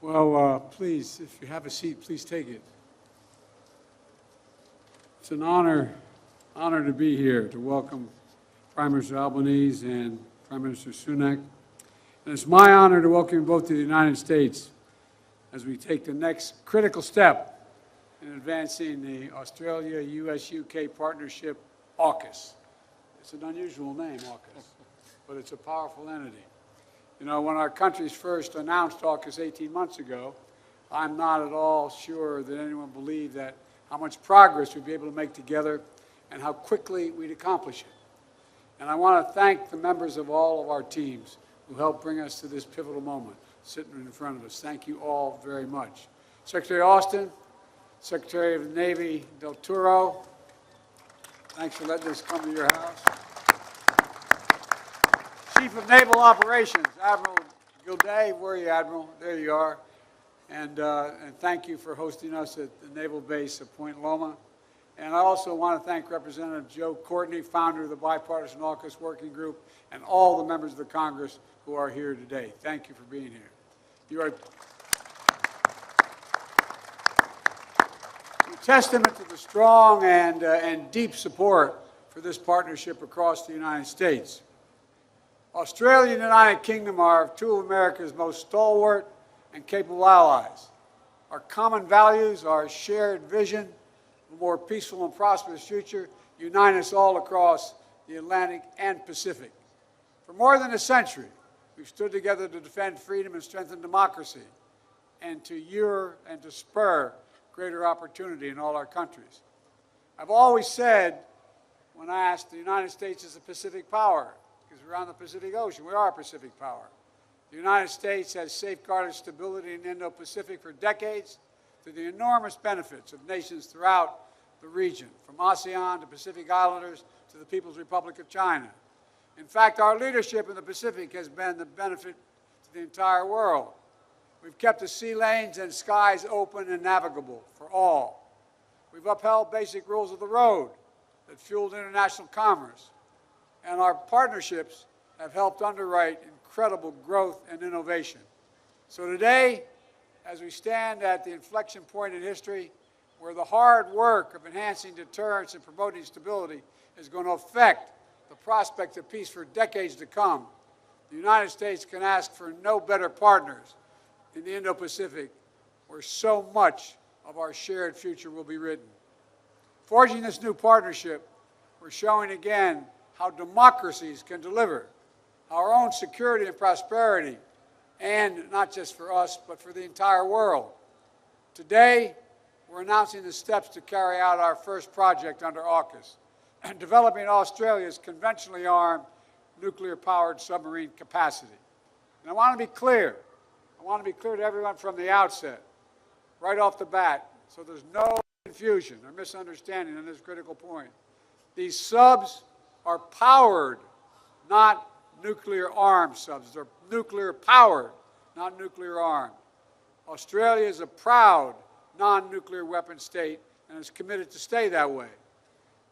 Well, please, if you have a seat, please take it. It's an honor to be here to welcome Prime Minister Albanese and Prime Minister Sunak. And it's my honor to welcome you both to the United States as we take the next critical step in advancing the Australia-US-UK partnership, AUKUS. It's an unusual name, AUKUS, but it's a powerful entity. You know, when our countries first announced AUKUS 18 months ago, I'm not at all sure that anyone believed that how much progress we'd be able to make together and how quickly we'd accomplish it. And I want to thank the members of all of our teams who helped bring us to this pivotal moment sitting in front of us. Thank you all very much. Secretary Austin, Secretary of the Navy Del Toro, thanks for letting us come to your house. Chief of Naval Operations, Admiral Gilday, where are you, Admiral? There you are. And thank you for hosting us at the Naval Base of Point Loma. And I also want to thank Representative Joe Courtney, founder of the Bipartisan AUKUS Working Group, and all the members of the Congress who are here today. Thank you for being here. You are a testament to the strong and deep support for this partnership across the United States. Australia and the United Kingdom are two of America's most stalwart and capable allies. Our common values, our shared vision of a more peaceful and prosperous future unite us all across the Atlantic and Pacific. For more than a century, we've stood together to defend freedom and strengthen democracy and to spur greater opportunity in all our countries. I've always said, when asked, the United States is a Pacific power, because we're on the Pacific Ocean. We are a Pacific power. The United States has safeguarded stability in the Indo-Pacific for decades through the enormous benefits of nations throughout the region, from ASEAN to Pacific Islanders to the People's Republic of China. In fact, our leadership in the Pacific has been the benefit to the entire world. We've kept the sea lanes and skies open and navigable for all. We've upheld basic rules of the road that fueled international commerce. And our partnerships have helped underwrite incredible growth and innovation. So today, as we stand at the inflection point in history, where the hard work of enhancing deterrence and promoting stability is going to affect the prospect of peace for decades to come, the United States can ask for no better partners in the Indo-Pacific, where so much of our shared future will be written. Forging this new partnership, we're showing again how democracies can deliver, our own security and prosperity, and not just for us, but for the entire world. Today, we're announcing the steps to carry out our first project under AUKUS, developing Australia's conventionally armed, nuclear-powered submarine capacity. And I want to be clear to everyone from the outset, right off the bat, so there's no confusion or misunderstanding on this critical point. These subs are powered, not nuclear-armed subs. They're nuclear-powered, not nuclear-armed. Australia is a proud non-nuclear weapon state and is committed to stay that way.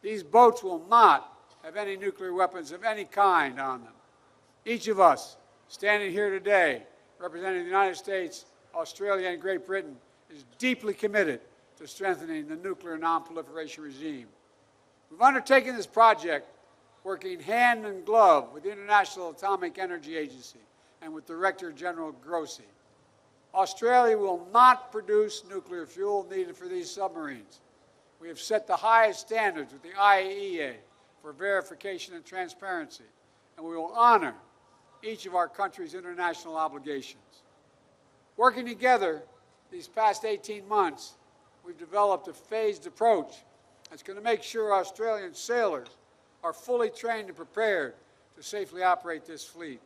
These boats will not have any nuclear weapons of any kind on them. Each of us standing here today, representing the United States, Australia, and Great Britain, is deeply committed to strengthening the nuclear non-proliferation regime. We've undertaken this project working hand in glove with the International Atomic Energy Agency and with Director General Grossi. Australia will not produce nuclear fuel needed for these submarines. We have set the highest standards with the IAEA for verification and transparency, and we will honor each of our country's international obligations. Working together these past 18 months, we've developed a phased approach that's going to make sure Australian sailors are fully trained and prepared to safely operate this fleet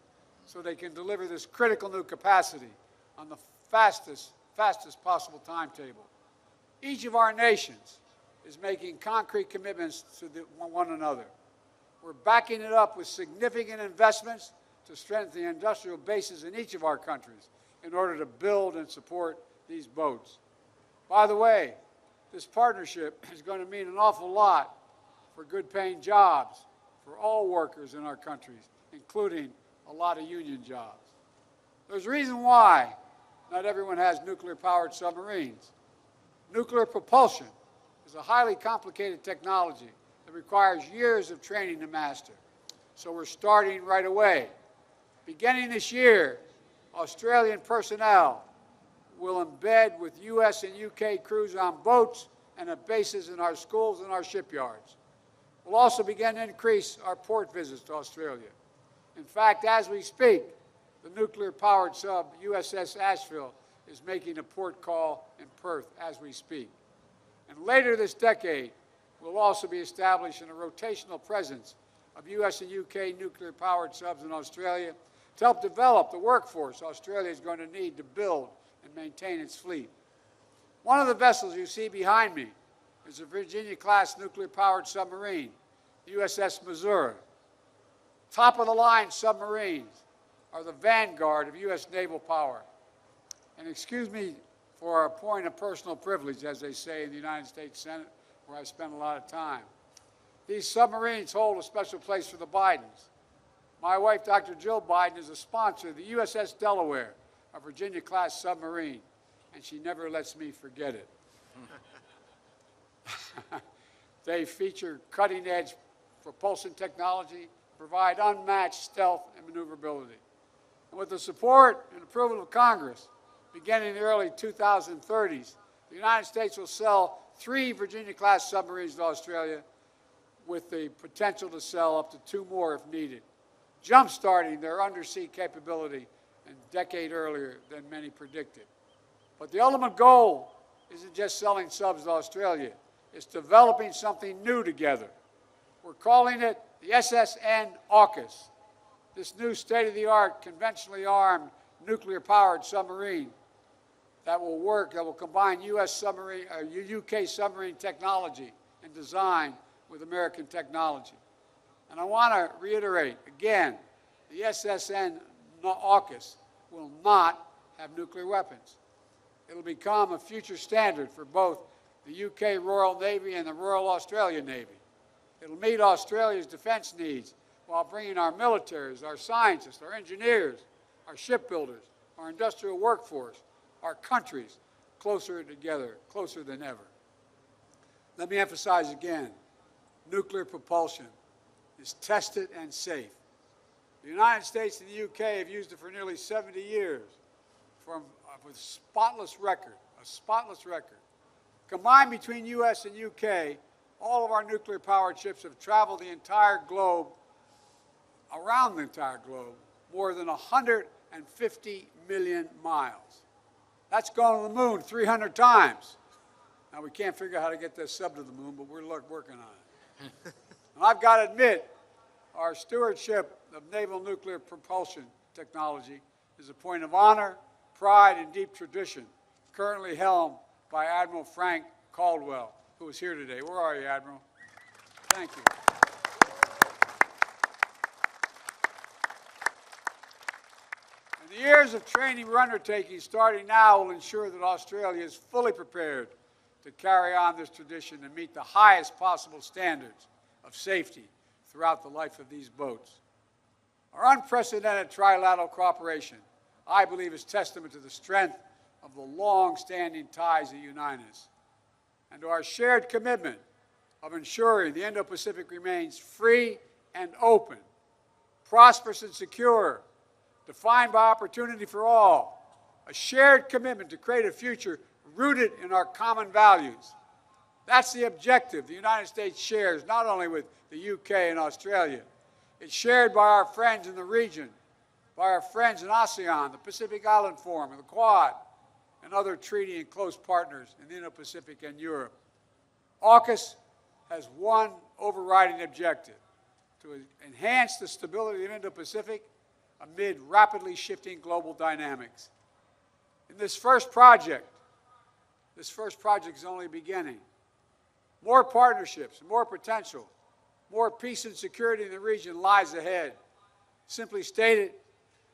so they can deliver this critical new capacity on the fastest possible timetable. Each of our nations is making concrete commitments to one another. We're backing it up with significant investments to strengthen the industrial bases in each of our countries in order to build and support these boats. By the way, this partnership is going to mean an awful lot for good-paying jobs for all workers in our countries, including a lot of union jobs. There's a reason why not everyone has nuclear-powered submarines. Nuclear propulsion is a highly complicated technology that requires years of training to master. So we're starting right away. Beginning this year, Australian personnel will embed with U.S. and U.K. crews on boats and at bases in our schools and our shipyards. We'll also begin to increase our port visits to Australia. In fact, as we speak, the nuclear-powered sub USS Asheville is making a port call in Perth as we speak. And later this decade, we'll also be establishing a rotational presence of U.S. and U.K. nuclear-powered subs in Australia to help develop the workforce Australia is going to need to build and maintain its fleet. One of the vessels you see behind me is a Virginia-class nuclear-powered submarine, USS Missouri. Top-of-the-line submarines are the vanguard of U.S. naval power. And excuse me for a point of personal privilege, as they say in the United States Senate, where I spend a lot of time. These submarines hold a special place for the Bidens. My wife, Dr. Jill Biden, is a sponsor of the USS Delaware, a Virginia-class submarine, and she never lets me forget it. They feature cutting-edge propulsion technology, provide unmatched stealth and maneuverability. And with the support and approval of Congress, beginning in the early 2030s, the United States will sell 3 Virginia-class submarines to Australia with the potential to sell up to 2 more if needed, jump-starting their undersea capability a decade earlier than many predicted. But the ultimate goal isn't just selling subs to Australia. It's developing something new together. We're calling it the SSN AUKUS, this new state-of-the-art, conventionally armed, nuclear-powered submarine that will combine UK submarine technology and design with American technology. And I want to reiterate, again, the SSN AUKUS will not have nuclear weapons. It'll become a future standard for both the UK Royal Navy and the Royal Australian Navy. It'll meet Australia's defense needs while bringing our militaries, our scientists, our engineers, our shipbuilders, our industrial workforce, our countries closer together, closer than ever. Let me emphasize again, nuclear propulsion is tested and safe. The United States and the UK have used it for nearly 70 years with a spotless record. Combined between U.S. and UK, all of our nuclear-powered ships have traveled the entire globe, around the entire globe, more than 150 million miles. That's gone to the moon 300 times. Now, we can't figure out how to get this sub to the moon, but we're working on it. And I've got to admit, our stewardship of naval nuclear propulsion technology is a point of honor, pride, and deep tradition, currently helmed by Admiral Frank Caldwell, who is here today. Where are you, Admiral? Thank you. And the years of training we're undertaking starting now will ensure that Australia is fully prepared to carry on this tradition and meet the highest possible standards of safety throughout the life of these boats. Our unprecedented trilateral cooperation, I believe, is testament to the strength of the long-standing ties that unite us, and to our shared commitment of ensuring the Indo-Pacific remains free and open, prosperous and secure, defined by opportunity for all, a shared commitment to create a future rooted in our common values. That's the objective the United States shares not only with the UK and Australia. It's shared by our friends in the region, by our friends in ASEAN, the Pacific Island Forum, and the Quad, and other treaty and close partners in the Indo-Pacific and Europe. AUKUS has one overriding objective: to enhance the stability of the Indo-Pacific amid rapidly shifting global dynamics. In this first project is only beginning. More partnerships, more potential, more peace and security in the region lies ahead. Simply stated,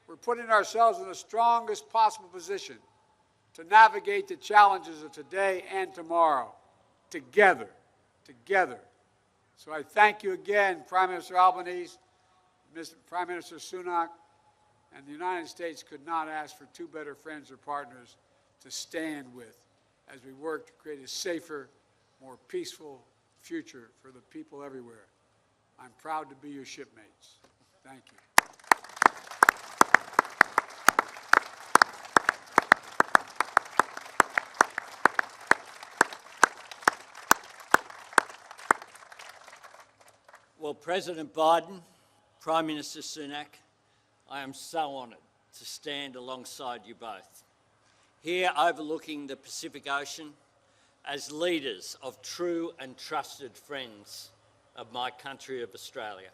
we're putting ourselves in the strongest possible position to navigate the challenges of today and tomorrow, together. So I thank you again, Prime Minister Albanese, Prime Minister Sunak, and the United States could not ask for two better friends or partners to stand with as we work to create a safer, more peaceful future for the people everywhere. I'm proud to be your shipmates. Thank you. Well, President Biden, Prime Minister Sunak, I am so honoured to stand alongside you both, here overlooking the Pacific Ocean as leaders of true and trusted friends of my country of Australia.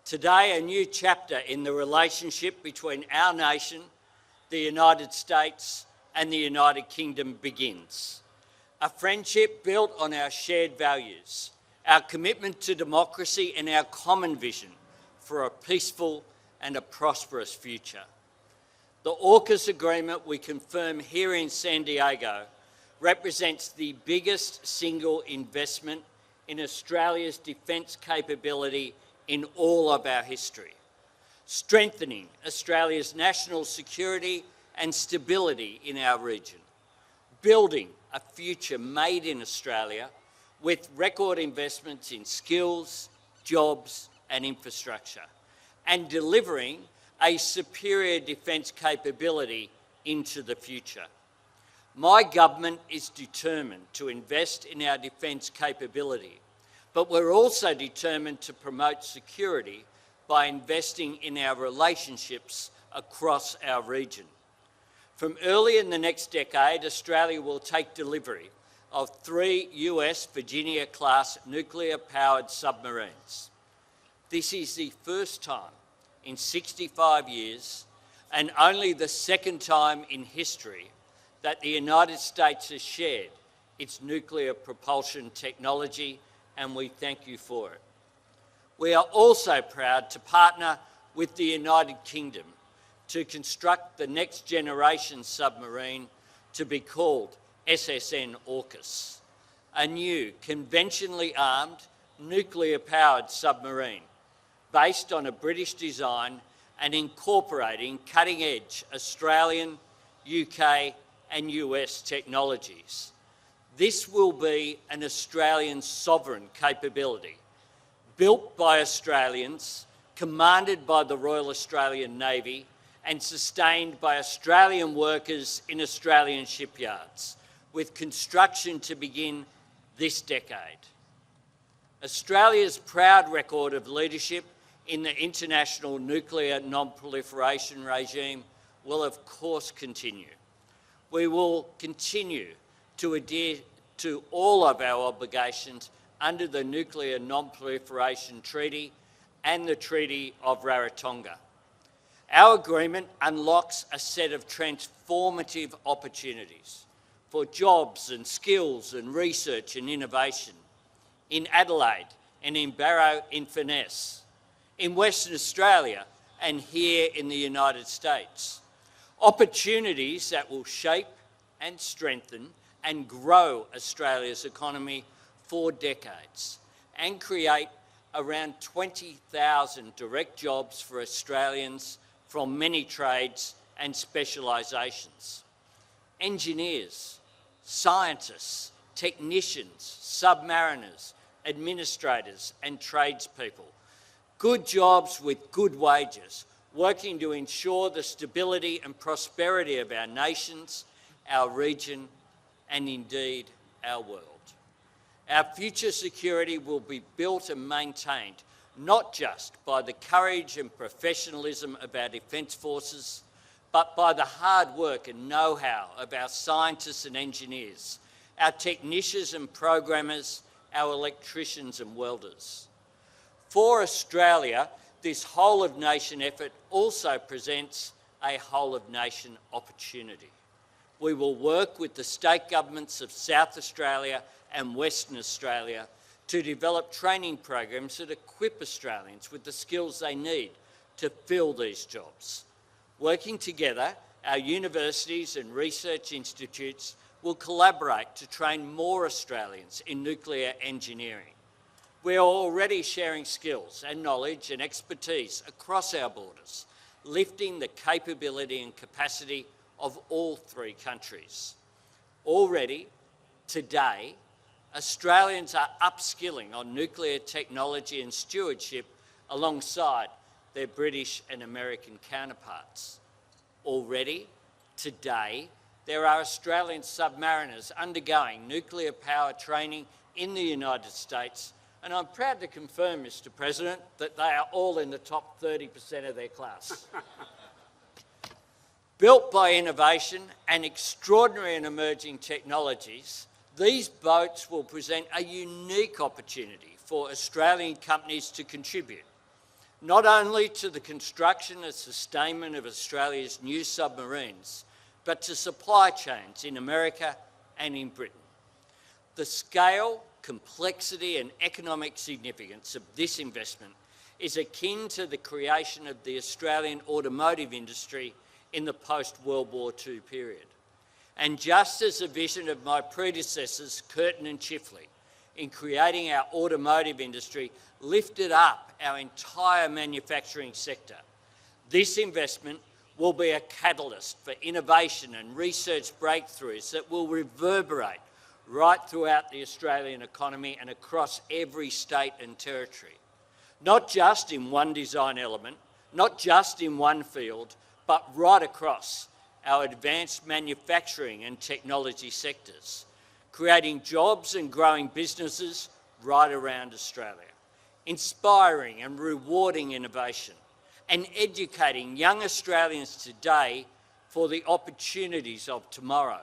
Today, a new chapter in the relationship between our nation, the United States, and the United Kingdom begins. A friendship built on our shared values, our commitment to democracy, and our common vision for a peaceful and a prosperous future. The AUKUS agreement we confirm here in San Diego represents the biggest single investment in Australia's defence capability in all of our history, strengthening Australia's national security and stability in our region, building a future made in Australia with record investments in skills, jobs and infrastructure, and delivering a superior defence capability into the future. My government is determined to invest in our defence capability, but we're also determined to promote security by investing in our relationships across our region. From early in the next decade, Australia will take delivery of 3 US Virginia-class nuclear-powered submarines. This is the first time in 65 years, and only the second time in history, that the United States has shared its nuclear propulsion technology, and we thank you for it. We are also proud to partner with the United Kingdom to construct the next generation submarine to be called SSN AUKUS, a new conventionally armed nuclear-powered submarine based on a British design and incorporating cutting-edge Australian, UK and US technologies. This will be an Australian sovereign capability, built by Australians, commanded by the Royal Australian Navy and sustained by Australian workers in Australian shipyards, with construction to begin this decade. Australia's proud record of leadership in the international nuclear non-proliferation regime will of course continue. We will continue to adhere to all of our obligations under the Nuclear Non-Proliferation Treaty and the Treaty of Rarotonga. Our agreement unlocks a set of transformative opportunities for jobs and skills and research and innovation in Adelaide and in Barrow-in-Furness, in Western Australia and here in the United States. Opportunities that will shape and strengthen and grow Australia's economy for decades and create around 20,000 direct jobs for Australians from many trades and specialisations. Engineers, scientists, technicians, submariners, administrators and tradespeople. Good jobs with good wages, working to ensure the stability and prosperity of our nations, our region, and indeed our world. Our future security will be built and maintained not just by the courage and professionalism of our defence forces, but by the hard work and know-how of our scientists and engineers, our technicians and programmers, our electricians and welders. For Australia, this whole-of-nation effort also presents a whole-of-nation opportunity. We will work with the state governments of South Australia and Western Australia to develop training programs that equip Australians with the skills they need to fill these jobs. Working together, our universities and research institutes will collaborate to train more Australians in nuclear engineering. We are already sharing skills and knowledge and expertise across our borders, lifting the capability and capacity of all three countries. Already, today, Australians are upskilling on nuclear technology and stewardship alongside their British and American counterparts. Already, today, there are Australian submariners undergoing nuclear power training in the United States, and I'm proud to confirm, Mr. President, that they are all in the top 30% of their class. Built by innovation and extraordinary and emerging technologies, these boats will present a unique opportunity for Australian companies to contribute, not only to the construction and sustainment of Australia's new submarines, but to supply chains in America and in Britain. The scale, complexity and economic significance of this investment is akin to the creation of the Australian automotive industry in the post-World War II period. And just as the vision of my predecessors, Curtin and Chifley, in creating our automotive industry lifted up our entire manufacturing sector, this investment will be a catalyst for innovation and research breakthroughs that will reverberate right throughout the Australian economy and across every state and territory. Not just in one design element, not just in one field, but right across our advanced manufacturing and technology sectors, creating jobs and growing businesses right around Australia, inspiring and rewarding innovation, and educating young Australians today for the opportunities of tomorrow.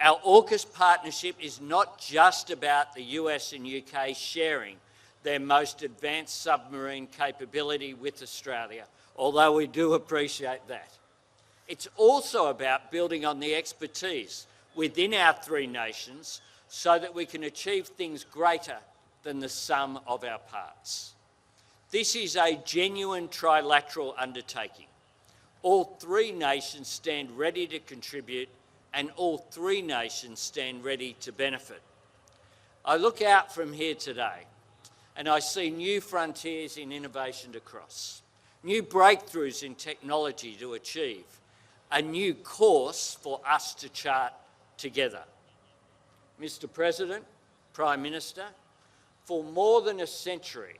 Our AUKUS partnership is not just about the US and UK sharing their most advanced submarine capability with Australia, although we do appreciate that. It's also about building on the expertise within our three nations so that we can achieve things greater than the sum of our parts. This is a genuine trilateral undertaking. All three nations stand ready to contribute and all three nations stand ready to benefit. I look out from here today and I see new frontiers in innovation to cross, new breakthroughs in technology to achieve, a new course for us to chart together. Mr. President, Prime Minister, for more than a century,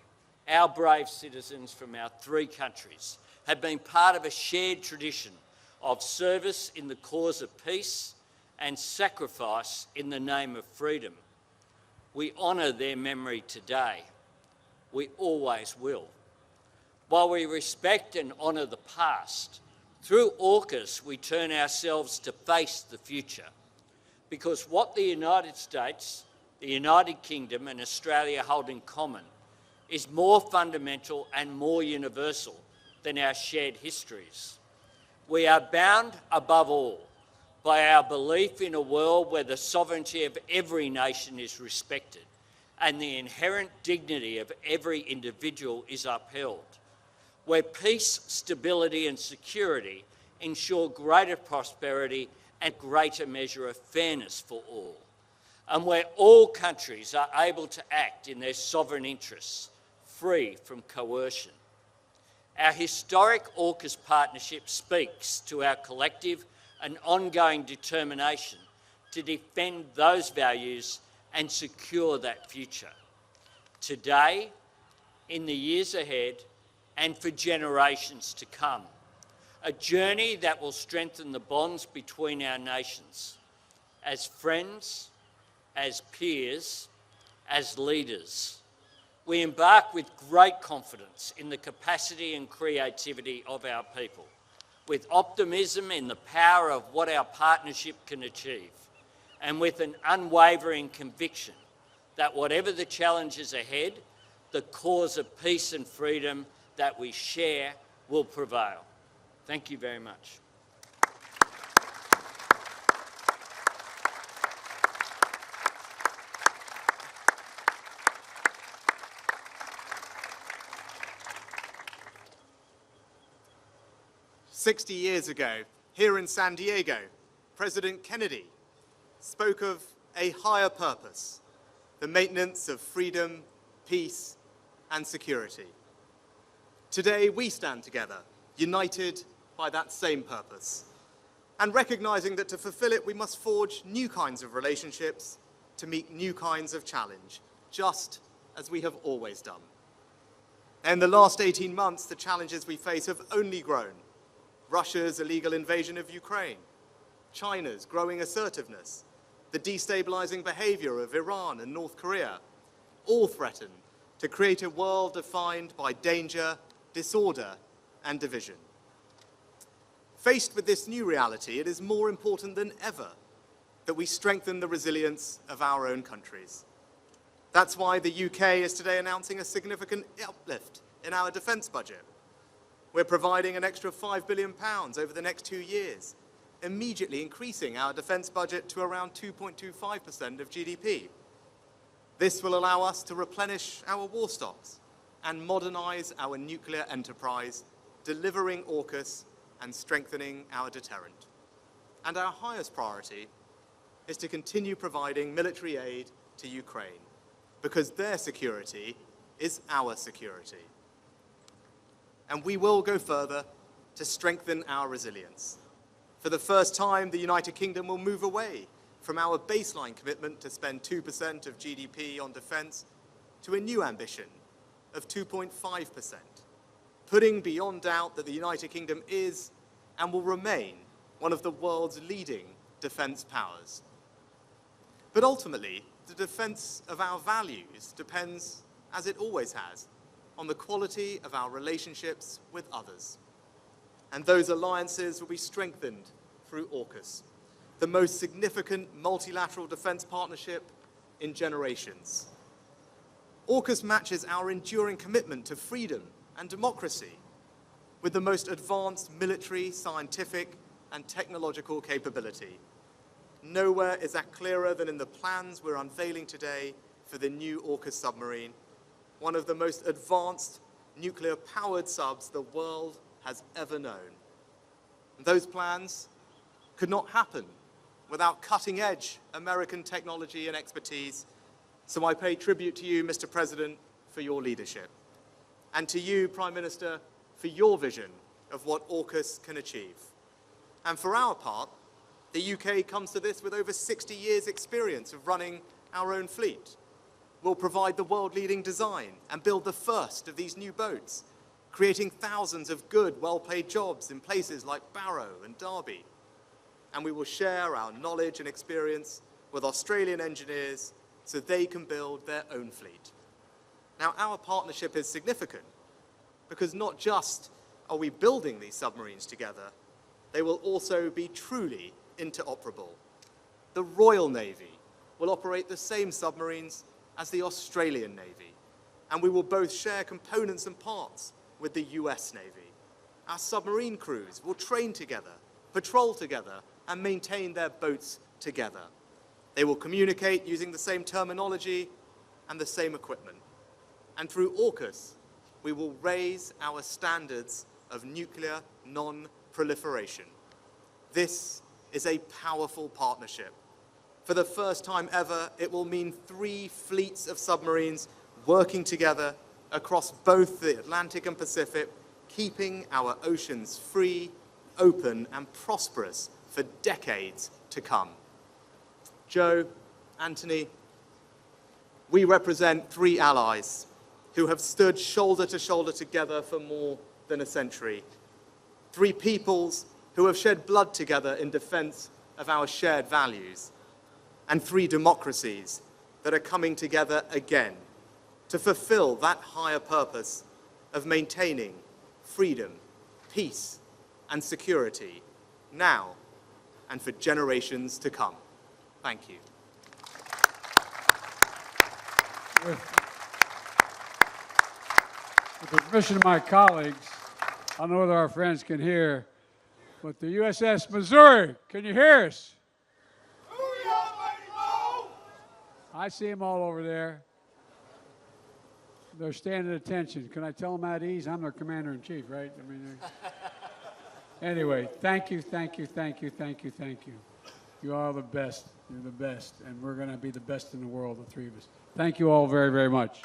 our brave citizens from our three countries have been part of a shared tradition of service in the cause of peace and sacrifice in the name of freedom. We honour their memory today. We always will. While we respect and honour the past, through AUKUS we turn ourselves to face the future, because what the United States, the United Kingdom and Australia hold in common is more fundamental and more universal than our shared histories. We are bound above all by our belief in a world where the sovereignty of every nation is respected and the inherent dignity of every individual is upheld, where peace, stability and security ensure greater prosperity and greater measure of fairness for all, and where all countries are able to act in their sovereign interests, free from coercion. Our historic AUKUS partnership speaks to our collective and ongoing determination to defend those values and secure that future, today, in the years ahead, and for generations to come. A journey that will strengthen the bonds between our nations, as friends, as peers, as leaders. We embark with great confidence in the capacity and creativity of our people, with optimism in the power of what our partnership can achieve, and with an unwavering conviction that whatever the challenges ahead, the cause of peace and freedom that we share will prevail. Thank you very much. "60 years ago, here in San Diego, President Kennedy spoke of a higher purpose, the maintenance of freedom, peace, and security. Today, we stand together united by that same purpose, and recognizing that to fulfill it, we must forge new kinds of relationships to meet new kinds of challenge, just as we have always done. In the last 18 months, the challenges we face have only grown. Russia's illegal invasion of Ukraine, China's growing assertiveness, the destabilizing behavior of Iran and North Korea, all threaten to create a world defined by danger, disorder, and division. Faced with this new reality, it is more important than ever that we strengthen the resilience of our own countries. That's why the UK is today announcing a significant uplift in our defence budget. We're providing an extra £5 billion over the next 2 years, immediately increasing our defence budget to around 2.25% of GDP. This will allow us to replenish our war stocks and modernise our nuclear enterprise, delivering AUKUS and strengthening our deterrent. And our highest priority is to continue providing military aid to Ukraine, because their security is our security. And we will go further to strengthen our resilience. For the first time, the United Kingdom will move away from our baseline commitment to spend 2% of GDP on defence to a new ambition of 2.5%, putting beyond doubt that the United Kingdom is and will remain one of the world's leading defence powers. But ultimately, the defence of our values depends, as it always has, on the quality of our relationships with others. And those alliances will be strengthened through AUKUS, the most significant multilateral defence partnership in generations. AUKUS matches our enduring commitment to freedom and democracy with the most advanced military, scientific, and technological capability. Nowhere is that clearer than in the plans we're unveiling today for the new AUKUS submarine, one of the most advanced nuclear-powered subs the world has ever known. And those plans could not happen without cutting-edge American technology and expertise, so I pay tribute to you, Mr. President, for your leadership, and to you, Prime Minister, for your vision of what AUKUS can achieve. And for our part, the UK comes to this with over 60 years' experience of running our own fleet. We'll provide the world-leading design and build the first of these new boats, creating thousands of good, well-paid jobs in places like Barrow and Derby. And we will share our knowledge and experience with Australian engineers so they can build their own fleet. Now, our partnership is significant because not just are we building these submarines together, they will also be truly interoperable. The Royal Navy will operate the same submarines as the Australian Navy, and we will both share components and parts with the US Navy. Our submarine crews will train together, patrol together, and maintain their boats together. They will communicate using the same terminology and the same equipment. And through AUKUS, we will raise our standards of nuclear non-proliferation. This is a powerful partnership. For the first time ever, it will mean 3 fleets of submarines working together across both the Atlantic and Pacific, keeping our oceans free, open, and prosperous for decades to come. Joe, Anthony, we represent 3 allies who have stood shoulder to shoulder together for more than a century. 3 peoples who have shed blood together in defense of our shared values. And 3 democracies that are coming together again to fulfill that higher purpose of maintaining freedom, peace, and security now and for generations to come. Thank you. With the permission of my colleagues, I don't know whether our friends can hear, but the USS Missouri, can you hear us? I see them all over there. They're standing at attention. Can I tell them at ease? I'm their commander-in-chief, right? I mean, anyway, thank you, thank you, thank you, thank you, thank you. You are the best. You're the best. And we're going to be the best in the world, the 3 of us. Thank you all very, very much.